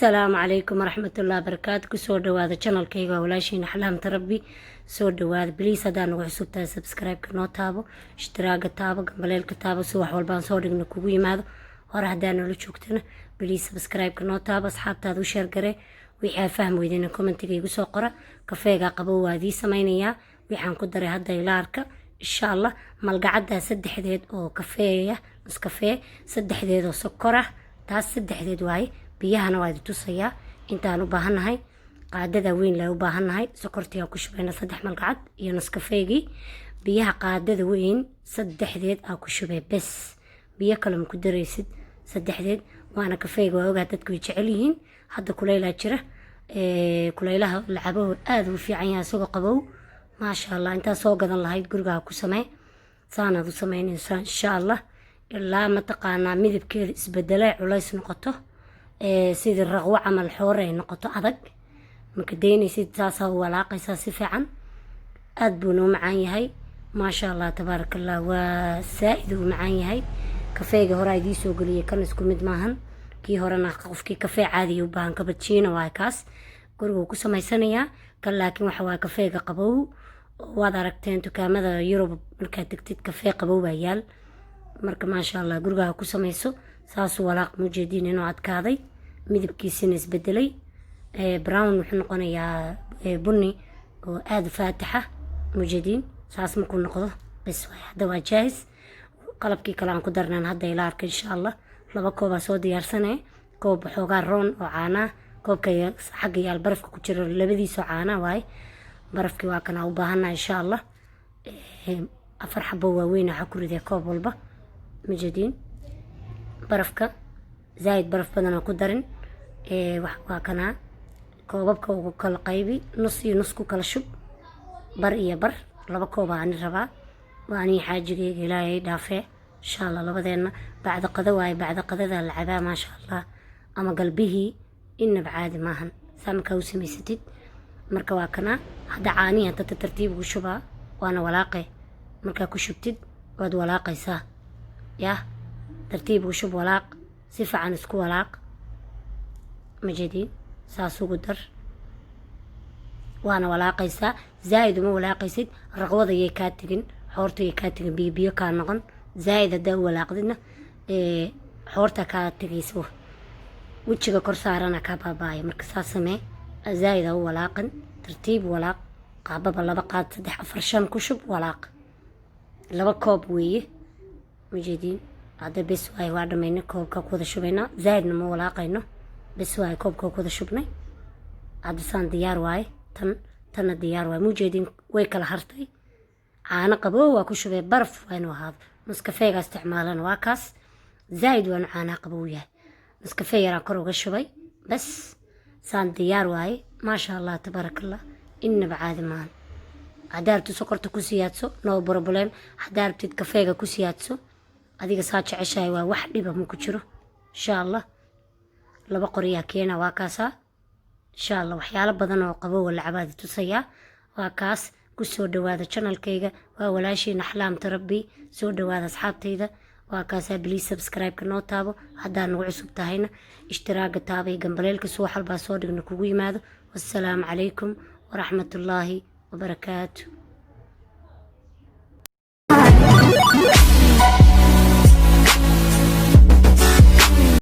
السلام عليكم ورحمة الله وبركاته. كسو دواada channelkayga walaashiina xalaamta rabbi soo dhawaada please hadaan ugu cusubtahay subscribe ka noo taabo ishtiraaga taabo gambaleelka taabo si wax walbaan soo dhigno kugu yimaado hore hadaan nala joogtana please subscribe ka noo taabo asxaabtaada u share gare wixii aad fahmi weydeen commentiga igu soo qora kafeega qabow waa idii samaynayaa waxaan ku daray hadda ila arka insha Allah malgacada saddexdeed oo kafeeya Nescafe saddexdeed oo sokor ah taas saddexdeed waay biyahana waa idin tusayaa intaan u baahanahay qaadada weyn la u baahanahay sokortiga ku shubayna 3 malgacad iyo Nescafeegi biyaha qaadada weyn saddexdeed aa ku shubay bes biyo kale ma ku dareysid saddexdeed waana kafeega waa ogaa dadku jecel yihiin hadda kuleylaa jira kuleylaha lacabo aad u fiican yahay soo qabow ma sha Allah inta soo gadan lahayd guriga ku samee saanad u sameynaysaa insha Allah ilaa ma taqaana midabkeeda isbedelay culays noqoto sidii raqwo camal xoorey noqoto adag marka deynaysid taas oo walaaqaysa si fiican aad buu noo macaan yahay ma sha Allah tabarakallah waa saaid u macaan yahay kafeega hore ay soo galiyay kan isku mid maahan kii horena qofkii kafee caadi u baahan cappuccino waa kaas guriga ku sameysanayaa kan laakiin waxa waa kafeega qabow waad aragteen dukaamada Yurub marka tagtid kafee qabow baa yaal marka ma sha Allah guriga ku sameyso saas walaaq mujeedin inuu adkaaday midabkiisina isbedelay brown wuxuu noqonayaa bunni oo aad faataxa mujeedin saas ma ku noqdo bas way hadda waa jaahis qalabkii kale aan ku darnaan hadda ila arka insha Allah laba koob soo diyaarsanay koob xoogaa roon oo caana koobka xagga yaal barafka ku jira labadiisa caana waay barafkii waa kana u baahanaa insha Allah afar xabo waaweyn waxa ku riday koob walba mujeedin barafka زايد baraf badan ku darin waa kana koobabka ugu kala qaybi nus iyo nus ku kala shub bar iyo bar laba koob aan rabaa waani xaajigeyga ilaahay dhaafee insha Allah labadeena bacda qada waay bacda qadada la cabaa ma sha Allah ama qalbihi inna baadi maahan samka u sameysatid marka waa kana hada caani inta tartiib ugu shubaa waana walaaqay marka ku shubtid waad walaaqaysaa ya tartiib ugu shub walaaq si fiican isku walaaq majidi saas ugu dar waana walaaqaysaa zaaid uma walaaqaysid raqwada ay ka tagin xoorta ay ka tagin biyo ka noqon zaaid hada walaaqdina xoorta ka tagayso wajiga kor saarana ka baabaay marka saas samee zaaid u walaaqan tartiib walaaq qaababa laba qaad 3 4 5 ku shub walaaq laba koob weeye majidi هذا بس واي واحد مني كوب كودا شبينا زايد نمو ولاقينه بس واي كوب كودا شبني هذا سان ديار واي تن ديار واي موجودين ويكل هرتي عانا قبو واكو شبي برف وينو هذا نسكافيه استعمالا واكاس زايد وين عانا قبويه نسكافيه راكرو شبي بس سان ديار واي ما شاء الله تبارك الله إن بعاد مان عدارتو سكرتو كوسياتسو نو بروبليم عدارتو كافيه كوسياتسو adiga saa jeceshahay waa wax dhiba ma ku jiro insha Allah laba qoriya keena waa kaasa insha Allah waxyaalo badan oo qabow wala cabaadi tusaya waa kaas ku soo dhawaada channelkayga waa walaashiina xalaamta rabbi soo dhawaada asxaabtayda waa kaasa please subscribe ka noo taabo hadaan ugu cusub tahayna ishtiraaga taabay gambaleelka soo xalba soo dhigno kugu yimaado wassalaamu calaykum wa rahmatullaahi wa barakaatuh